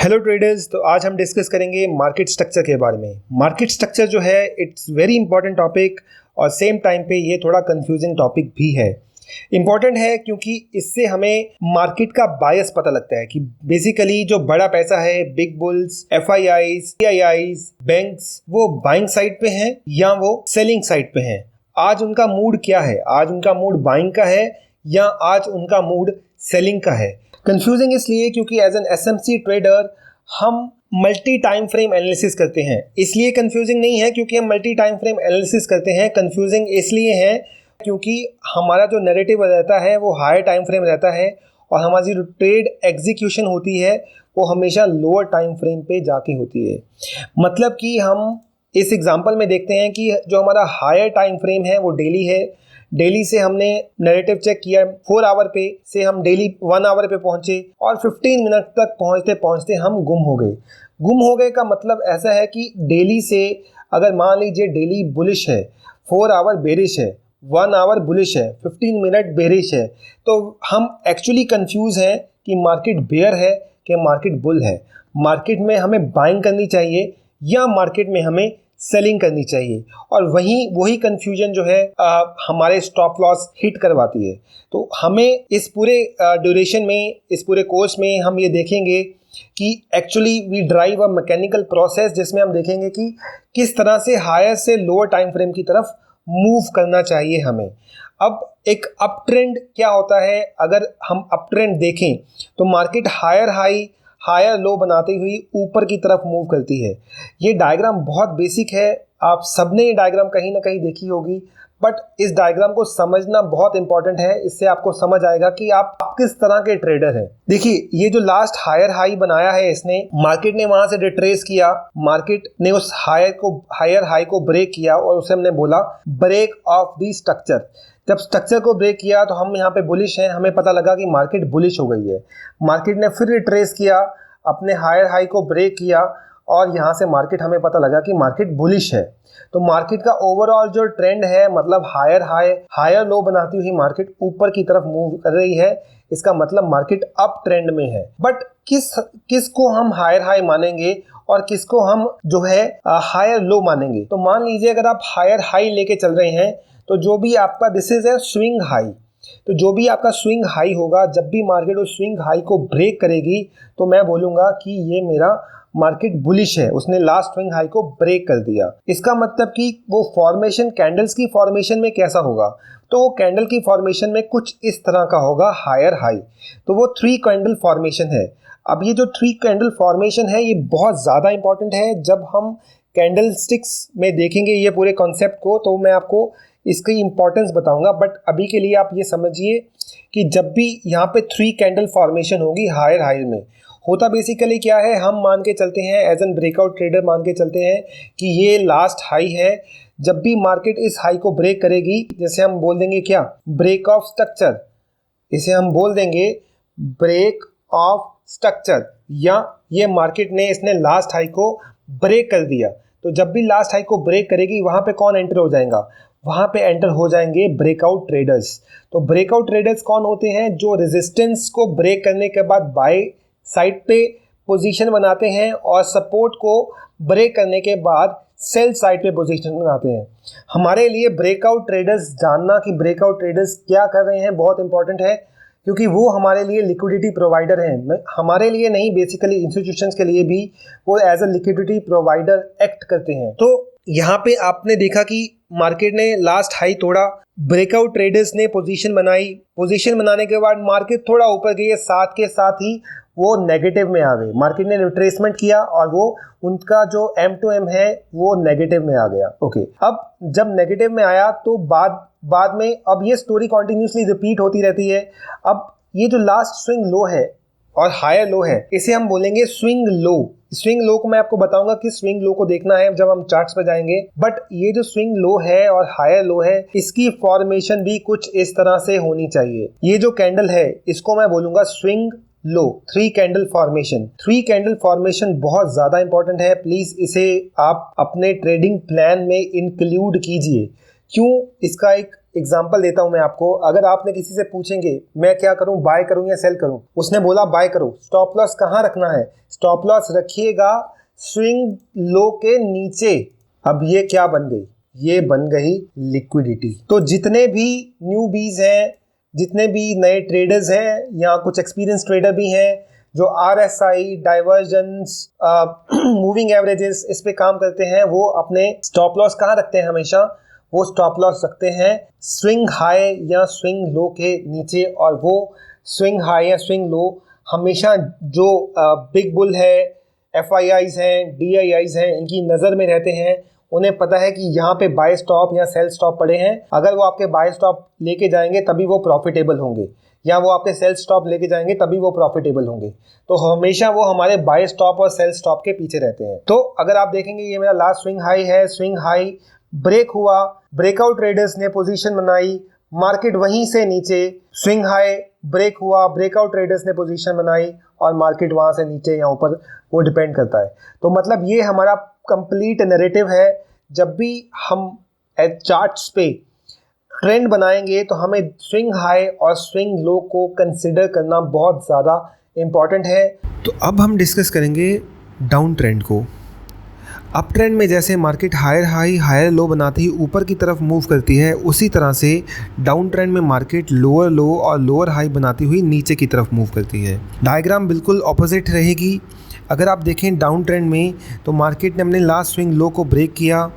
Hello traders. तो आज हम डिस्कस करेंगे मार्केट स्ट्रक्चर के बारे में। मार्केट स्ट्रक्चर जो है इट्स वेरी इंपॉर्टेंट टॉपिक और सेम टाइम पे ये थोड़ा कंफ्यूजिंग टॉपिक भी है। इंपॉर्टेंट है क्योंकि इससे हमें मार्केट का बायस पता लगता है कि बेसिकली जो बड़ा पैसा है, बिग बुल्स, एफआईआईज, सीआईआईज, बैंक्स, वो बाइंग साइड पे हैं या वो सेलिंग साइड पे हैं। आज उनका मूड क्या है? आज उनका मूड बाइंग का है या आज उनका मूड सेलिंग का है? कंफ्यूजिंग इसलिए क्योंकि एज एन एसएमसी ट्रेडर हम मल्टी टाइम फ्रेम एनालिसिस करते हैं। इसलिए कंफ्यूजिंग नहीं है क्योंकि हम मल्टी टाइम फ्रेम एनालिसिस करते हैं। कंफ्यूजिंग इसलिए है क्योंकि हमारा जो नैरेटिव रहता है वो हायर टाइम फ्रेम रहता है और हमारी जो ट्रेड एग्जीक्यूशन होती है वो हमेशा लोअर टाइम फ्रेम पे जाके होती है। मतलब कि हम इस एग्जांपल में देखते हैं कि जो हमारा हायर टाइम फ्रेम है वो डेली है। डेली से हमने नैरेटिव चेक किया, 4 आवर पे से हम डेली 1 आवर पे पहुंचे और 15 मिनट तक पहुंचते पहुंचते हम गुम हो गए। गुम हो गए का मतलब ऐसा है कि डेली से अगर मान लीजिए डेली बुलिश है, 4 आवर बेरिश है, 1 आवर बुलिश है, 15 मिनट बेरिश है, तो हम एक्चुअली कंफ्यूज हैं कि मार्केट बेयर है कि मार्केट बुल है। मार्केट में हमें बाइंग करनी चाहिए या मार्केट में हमें सेलिंग करनी चाहिए। और वही कंफ्यूजन जो है हमारे स्टॉप लॉस हिट करवाती है। तो हमें इस पूरे ड्यूरेशन में, इस पूरे कोर्स में हम ये देखेंगे कि actually we drive a mechanical process जिसमें हम देखेंगे कि किस तरह से हायर से लोअर टाइम फ्रेम की तरफ मूव करना चाहिए हमें। अब एक अप ट्रेंड क्या होता है? अगर हम अप ट्रेंड देखें तो मार्केट हायर लो बनाती हुई ऊपर की तरफ मूव करती है। ये डायग्राम बहुत बेसिक है, आप सबने ये डायग्राम कहीं ना कहीं देखी होगी, बट इस डायग्राम को समझना बहुत इंपॉर्टेंट है। इससे आपको समझ आएगा कि आप किस तरह के ट्रेडर हैं। देखिए, ये जो लास्ट हायर हाई बनाया है इसने, मार्केट ने वहां से रिट्रेस किया, मार्केट ने उस हायर हाई को ब्रेक किया और उसे हमने बोला ब्रेक ऑफ द स्ट्रक्चर। जब स्ट्रक्चर को ब्रेक किया तो हम यहाँ पे बुलिश हैं, हमें पता लगा कि मार्केट बुलिश हो गई है। मार्केट ने फिर रिट्रेस किया, अपने हायर हाई को ब्रेक किया और यहाँ से मार्केट, हमें पता लगा कि मार्केट बुलिश है। तो मार्केट का ओवरऑल जो ट्रेंड है, मतलब हायर लो बनाती हुई मार्केट ऊपर की तरफ मूव कर रही है। इसका मतलब मार्केट अप ट्रेंड में है। बट किसको हम हायर हाई मानेंगे और किसको हम जो है हायर लो मानेंगे? तो मान लीजिए अगर आप हायर हाई लेके चल रहे हैं तो जो भी आपका this is a swing high, तो जो भी आपका स्विंग हाई होगा, जब भी मार्केट उस स्विंग हाई को ब्रेक करेगी तो मैं बोलूंगा कि ये मेरा मार्केट बुलिश है, उसने लास्ट स्विंग हाई को ब्रेक कर दिया। इसका मतलब कि वो फॉर्मेशन, कैंडल्स की फॉर्मेशन में कैसा होगा? तो वो कैंडल की फॉर्मेशन में कुछ इस तरह का होगा हायर हाई। तो वो 3 कैंडल फॉर्मेशन है। अब ये जो 3 कैंडल फॉर्मेशन है ये बहुत ज़्यादा इंपॉर्टेंट है। जब हम कैंडल स्टिक्स में देखेंगे ये पूरे कॉन्सेप्ट को तो मैं आपको इसकी इंपॉर्टेंस बताऊंगा। बट अभी के लिए आप ये समझिए कि जब भी यहाँ पे 3 कैंडल फॉर्मेशन होगी हायर हाई में, होता बेसिकली क्या है, हम मान के चलते हैं एज एन ब्रेकआउट ट्रेडर, मान के चलते हैं कि ये लास्ट हाई है। जब भी मार्केट इस हाई को ब्रेक करेगी, जैसे हम बोल देंगे क्या, ब्रेक ऑफ स्ट्रक्चर, इसे हम बोल देंगे ब्रेक ऑफ स्ट्रक्चर, या ये मार्केट ने, इसने लास्ट हाई को ब्रेक कर दिया। तो जब भी लास्ट हाई को ब्रेक करेगी वहां पे कौन एंटर हो जाएगा? वहां पे एंटर हो जाएंगे ब्रेकआउट ट्रेडर्स। तो ब्रेकआउट ट्रेडर्स कौन होते हैं? जो रेजिस्टेंस को ब्रेक करने के बाद बाय साइड पे पोजीशन बनाते हैं और सपोर्ट को ब्रेक करने के बाद सेल साइड पे पोजीशन बनाते हैं। हमारे लिए ब्रेकआउट ट्रेडर्स जानना कि ब्रेकआउट ट्रेडर्स क्या कर रहे हैं बहुत इंपॉर्टेंट है, क्योंकि वो हमारे लिए लिक्विडिटी प्रोवाइडर हैं। हमारे लिए नहीं, बेसिकली इंस्टीट्यूशंस के लिए भी वो as a liquidity provider act करते हैं। तो यहाँ पे आपने देखा कि मार्केट ने लास्ट हाई तोड़ा, ब्रेकआउट ट्रेडर्स ने पोजीशन बनाई, पोजीशन बनाने के बाद मार्केट थोड़ा ऊपर गई, साथ के साथ ही वो नेगेटिव में आ गई। मार्केट ने रिट्रेसमेंट किया और वो उनका जो M2M है वो नेगेटिव में आ गया। ओके, अब जब नेगेटिव में आया तो बाद में अब ये स्टोरी कॉन्टिन्यूसली रिपीट होती रहती है। अब ये जो लास्ट स्विंग लो है और हायर लो है, इसे हम बोलेंगे स्विंग लो। स्विंग लो को मैं आपको बताऊंगा कि स्विंग लो को देखना है जब हम चार्ट्स पर जाएंगे। बट ये जो स्विंग लो है और हायर लो है, इसकी फॉर्मेशन भी कुछ इस तरह से होनी चाहिए। ये जो कैंडल है इसको मैं बोलूंगा swing low, 3 candle formation. 3 candle formation बहुत ज्यादा इंपॉर्टेंट है। प्लीज इसे आप अपने ट्रेडिंग प्लान में इंक्लूड कीजिए। क्यों? इसका एक एग्जांपल देता हूं मैं आपको। अगर आपने किसी से पूछेंगे मैं क्या करूं, बाय करूं या सेल करूं, उसने बोला बाय करो, स्टॉप लॉस कहां रखना है? स्टॉप लॉस रखिएगा स्विंग लो के नीचे। अब ये क्या बन गई? ये बन गई लिक्विडिटी। तो जितने भी न्यूबीज हैं, जितने भी नए ट्रेडर्स हैं या कुछ एक्सपीरियंस ट्रेडर भी हैं जो RSI, डाइवर्जेंस, मूविंग एवरेजेस इस पे काम करते हैं, वो अपने स्टॉप लॉस कहाँ रखते हैं? हमेशा वो स्टॉप लॉस रखते हैं स्विंग हाई या स्विंग लो के नीचे। और वो स्विंग हाई या स्विंग लो हमेशा जो बिग बुल है, FIIs हैं, DIIs हैं, इनकी नज़र में रहते हैं। उन्हें पता है कि यहाँ पे बाय स्टॉप या सेल स्टॉप पड़े हैं। अगर वो आपके बाय स्टॉप लेके जाएंगे तभी वो प्रॉफिटेबल होंगे, या वो आपके सेल स्टॉप लेके जाएंगे तभी वो प्रॉफिटेबल होंगे। तो हमेशा वो हमारे बाय स्टॉप और सेल स्टॉप के पीछे रहते हैं। तो अगर आप देखेंगे ये मेरा लास्ट स्विंग हाई है, स्विंग हाई ब्रेक हुआ, ब्रेकआउट ट्रेडर्स ने पोजीशन बनाई, मार्केट वहीं से नीचे, स्विंग हाई ब्रेक हुआ, ब्रेकआउट ट्रेडर्स ने पोजीशन बनाई और मार्केट वहां से नीचे या ऊपर, वो डिपेंड करता है। तो मतलब ये हमारा कंप्लीट नैरेटिव है। जब भी हम चार्ट्स पे ट्रेंड बनाएंगे तो हमें स्विंग हाई और स्विंग लो को कंसिडर करना बहुत ज़्यादा इम्पॉर्टेंट है। तो अब हम डिस्कस करेंगे डाउन ट्रेंड को। अप ट्रेंड में जैसे market higher high higher low बनाती है, ऊपर की तरफ मूव करती है, उसी तरह से डाउन ट्रेंड में मार्केट लोअर लो और लोअर हाई बनाती हुई नीचे की तरफ मूव करती है। डायग्राम बिल्कुल ऑपोजिट रहेगी। अगर आप देखें डाउन ट्रेंड में तो मार्केट ने अपने लास्ट स्विंग लो को ब्रेक किया,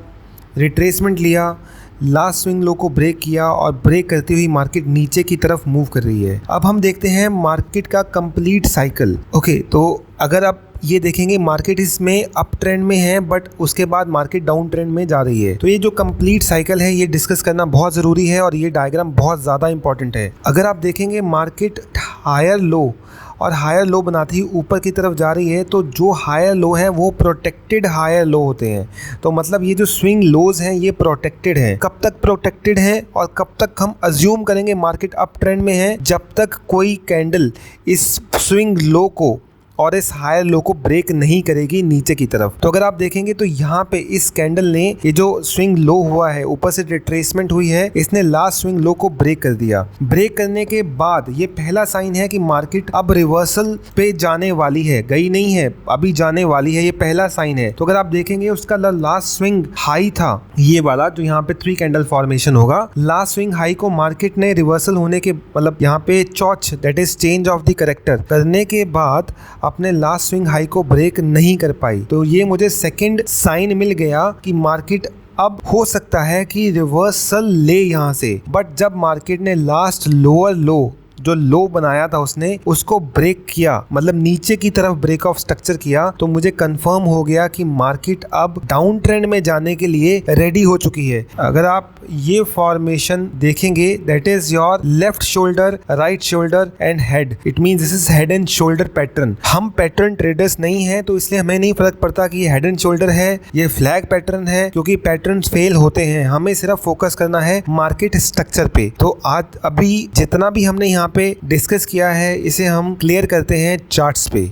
रिट्रेसमेंट लिया, लास्ट स्विंग लो को ब्रेक किया और ब्रेक करती हुई मार्केट नीचे की तरफ मूव कर रही है। अब हम देखते हैं मार्केट का कंप्लीट साइकिल। ओके, तो अगर आप ये देखेंगे मार्केट इसमें अप ट्रेंड में है बट उसके बाद मार्केट डाउन ट्रेंड में जा रही है। तो ये जो कंप्लीट साइकिल है ये डिस्कस करना बहुत ज़रूरी है और ये डायग्राम बहुत ज़्यादा इंपॉर्टेंट है। अगर आप देखेंगे मार्केट हायर लो और हायर लो बनाती हुई ऊपर की तरफ जा रही है, तो जो हायर लो है वो प्रोटेक्टेड हायर लो होते हैं। तो मतलब ये जो स्विंग लोज हैं ये प्रोटेक्टेड हैं। कब तक प्रोटेक्टेड हैं और कब तक हम अज्यूम करेंगे मार्केट अप ट्रेंड में है? जब तक कोई कैंडल इस स्विंग लो को और इस हायर लो को ब्रेक नहीं करेगी नीचे की तरफ। तो अगर आप देखेंगे तो यहाँ पे इस कैंडल ने ये जो स्विंग लो हुआ है, ऊपर से रिट्रेसमेंट हुई है, इसने लास्ट स्विंग लो को ब्रेक कर दिया। ब्रेक करने के बाद ये पहला साइन है कि मार्केट अब रिवर्सल पे जाने वाली है, गई नहीं है, अभी जाने वाली है, ये पहला साइन है। तो अगर आप देखेंगे उसका लास्ट स्विंग हाई था ये वाला, जो यहाँ पे 3 कैंडल फॉर्मेशन होगा, लास्ट स्विंग हाई को मार्केट ने रिवर्सल होने के मतलब यहाँ पे चौच, that is change of the character करने के बाद अपने लास्ट स्विंग हाई को ब्रेक नहीं कर पाई। तो ये मुझे सेकंड साइन मिल गया कि मार्केट अब हो सकता है कि रिवर्सल ले यहाँ से। बट जब मार्केट ने लास्ट लोअर लो जो लो बनाया था उसने उसको ब्रेक किया, मतलब नीचे की तरफ ब्रेक ऑफ स्ट्रक्चर किया, तो मुझे कंफर्म हो गया कि मार्केट अब डाउन ट्रेंड में जाने के लिए रेडी हो चुकी है। अगर आप ये फॉर्मेशन देखेंगे, that is your left shoulder, right shoulder and head, it means this is head and shoulder pattern. हम पैटर्न ट्रेडर्स नहीं हैं तो इसलिए हमें नहीं फर्क पड़ता कि ये हेड एंड शोल्डर है, ये फ्लैग पैटर्न है, क्योंकि पैटर्न्स फेल होते हैं। हमें सिर्फ फोकस करना है मार्केट स्ट्रक्चर पे। तो आज अभी जितना भी हमने यहाँ पे डिस्कस किया है इसे हम क्लियर करते हैं चार्ट्स पे।